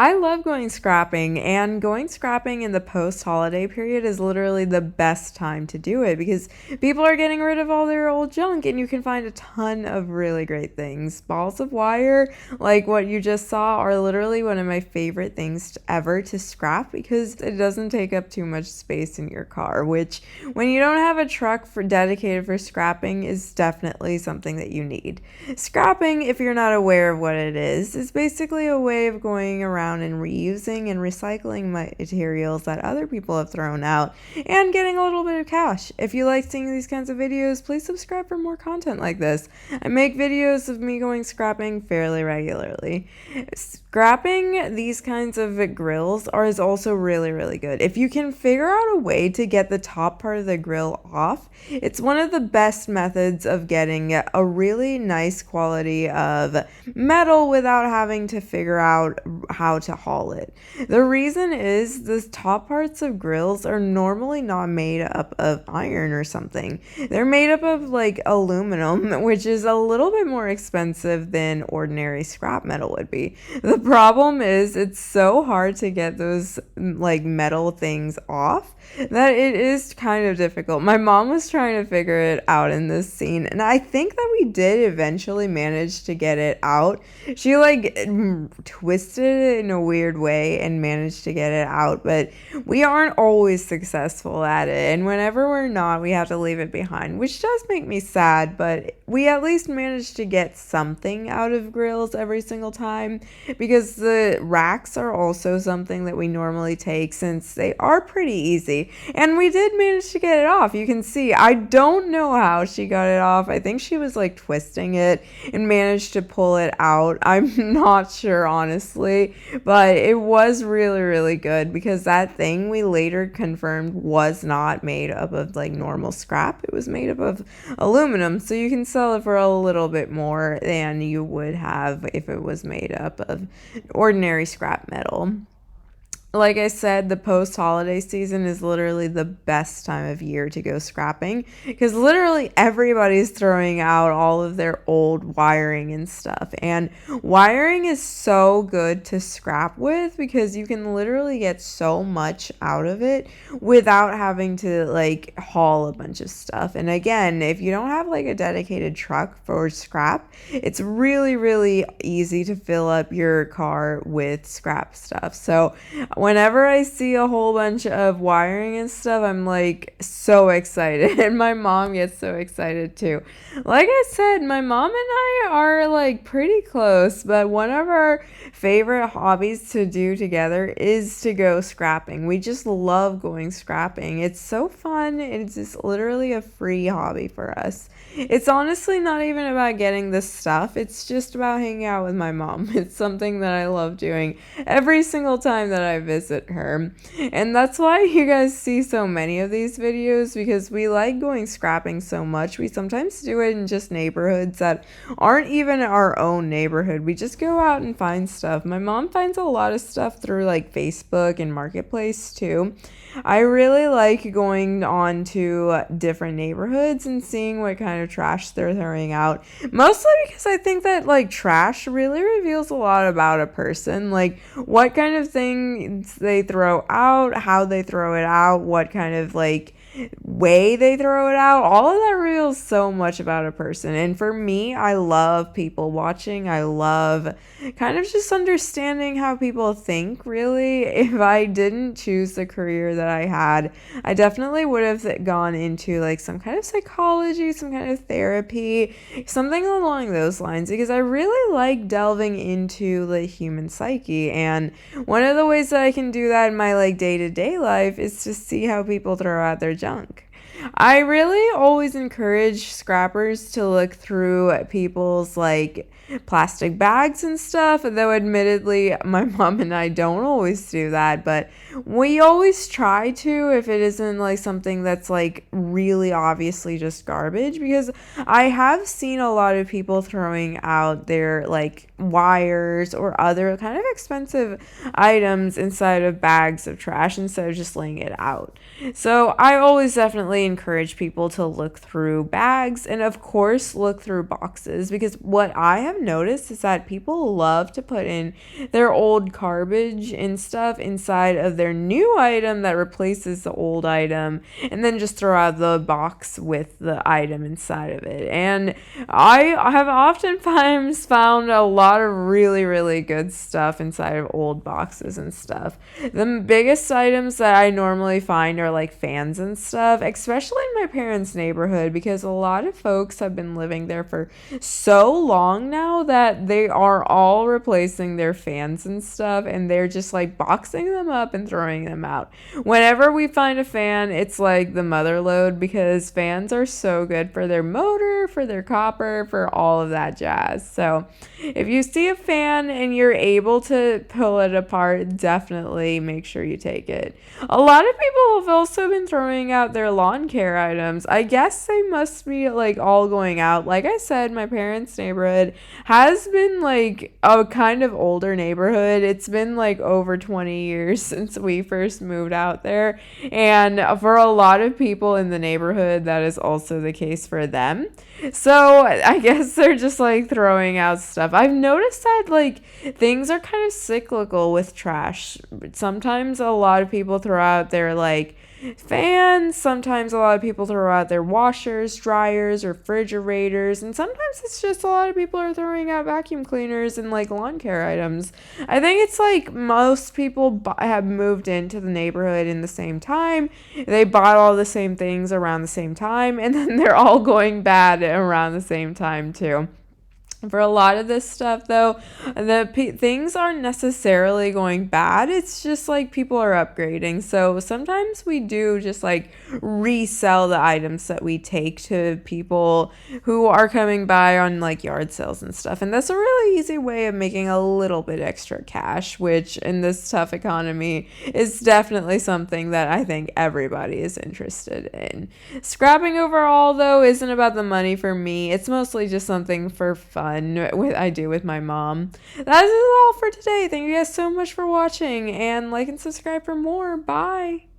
I love going scrapping, and going scrapping in the post-holiday period is literally the best time to do it because people are getting rid of all their old junk and you can find a ton of really great things. Balls of wire, like what you just saw, are literally one of my favorite things ever to scrap because it doesn't take up too much space in your car, which when you don't have a truck for dedicated for scrapping is definitely something that you need. Scrapping, if you're not aware of what it is basically a way of going around and reusing and recycling materials that other people have thrown out and getting a little bit of cash. If you like seeing these kinds of videos, please subscribe for more content like this. I make videos of me going scrapping fairly regularly. Scrapping these kinds of grills is also really, really good. If you can figure out a way to get the top part of the grill off, it's one of the best methods of getting a really nice quality of metal without having to figure out how to haul it. The reason is the top parts of grills are normally not made up of iron or something. They're made up of like aluminum, which is a little bit more expensive than ordinary scrap metal would be. The problem is it's so hard to get those like metal things off that it is kind of difficult. My mom was trying to figure it out in this scene, and I think that we did eventually manage to get it out. She like twisted it in a weird way and managed to get it out, but we aren't always successful at it, and whenever we're not, we have to leave it behind, which does make me sad, but we at least managed to get something out of grills every single time because the racks are also something that we normally take since they are pretty easy. And we did manage to get it off. You can see, I don't know how she got it off. I think she was like twisting it and managed to pull it out. I'm not sure, honestly, but it was really, really good because that thing we later confirmed was not made up of like normal scrap. It was made up of aluminum, so you can sell it for a little bit more than you would have if it was made up of ordinary scrap metal. Like I said, the post-holiday season is literally the best time of year to go scrapping because literally everybody's throwing out all of their old wiring and stuff. And wiring is so good to scrap with because you can literally get so much out of it without having to like haul a bunch of stuff. And again, if you don't have like a dedicated truck for scrap, it's really, really easy to fill up your car with scrap stuff. So whenever I see a whole bunch of wiring and stuff, I'm like so excited. And my mom gets so excited too. Like I said, my mom and I are like pretty close, but one of our favorite hobbies to do together is to go scrapping. We just love going scrapping. It's so fun. It's just literally a free hobby for us. It's honestly not even about getting the stuff. It's just about hanging out with my mom. It's something that I love doing every single time that I visit her. And that's why you guys see so many of these videos because we like going scrapping so much. We sometimes do it in just neighborhoods that aren't even our own neighborhood. We just go out and find stuff. My mom finds a lot of stuff through like Facebook and Marketplace too. I really like going on to different neighborhoods and seeing what kind of trash they're throwing out. Mostly because I think that like trash really reveals a lot about a person. Like what kind of things they throw out, how they throw it out, what kind of like way they throw it out. All of that reveals so much about a person. And for me, I love people watching. I love kind of just understanding how people think, really. If I didn't choose the career that I had, I definitely would have gone into like some kind of psychology, some kind of therapy, something along those lines, because I really like delving into the human psyche. And one of the ways that I can do that in my like day-to-day life is to see how people throw out their junk. I really always encourage scrappers to look through people's like plastic bags and stuff, though admittedly my mom and I don't always do that, but we always try to if it isn't like something that's like really obviously just garbage, because I have seen a lot of people throwing out their like wires or other kind of expensive items inside of bags of trash instead of just laying it out. So I always definitely encourage people to look through bags and, of course, look through boxes, because what I have noticed is that people love to put in their old garbage and stuff inside of their new item that replaces the old item, and then just throw out the box with the item inside of it. And I have oftentimes found a lot of really, really good stuff inside of old boxes and stuff. The biggest items that I normally find are like fans and stuff, especially in my parents' neighborhood, because a lot of folks have been living there for so long now that they are all replacing their fans and stuff, and they're just like boxing them up and throwing them out. Whenever we find a fan, it's like the mother lode, because fans are so good for their motor, for their copper, for all of that jazz. So if you see a fan and you're able to pull it apart, definitely make sure you take it. A lot of people have also been throwing out their lawn care items. I guess they must be like all going out. Like I said, my parents' neighborhood has been like a kind of older neighborhood. It's been like over 20 years since we first moved out there. And for a lot of people in the neighborhood, that is also the case for them. So I guess they're just like throwing out stuff. I've noticed that like things are kind of cyclical with trash. Sometimes a lot of people throw out their like fans, sometimes a lot of people throw out their washers, dryers, refrigerators, and sometimes it's just a lot of people are throwing out vacuum cleaners and like lawn care items. I think it's like most people have moved into the neighborhood in the same time. They bought all the same things around the same time, and then they're all going bad around the same time too. For a lot of this stuff, though, things aren't necessarily going bad. It's just like people are upgrading. So sometimes we do just like resell the items that we take to people who are coming by on like yard sales and stuff. And that's a really easy way of making a little bit extra cash, which in this tough economy is definitely something that I think everybody is interested in. Scrapping overall, though, isn't about the money for me. It's mostly just something for fun I do with my mom. That is all for today. Thank you guys so much for watching, and like and subscribe for more. Bye.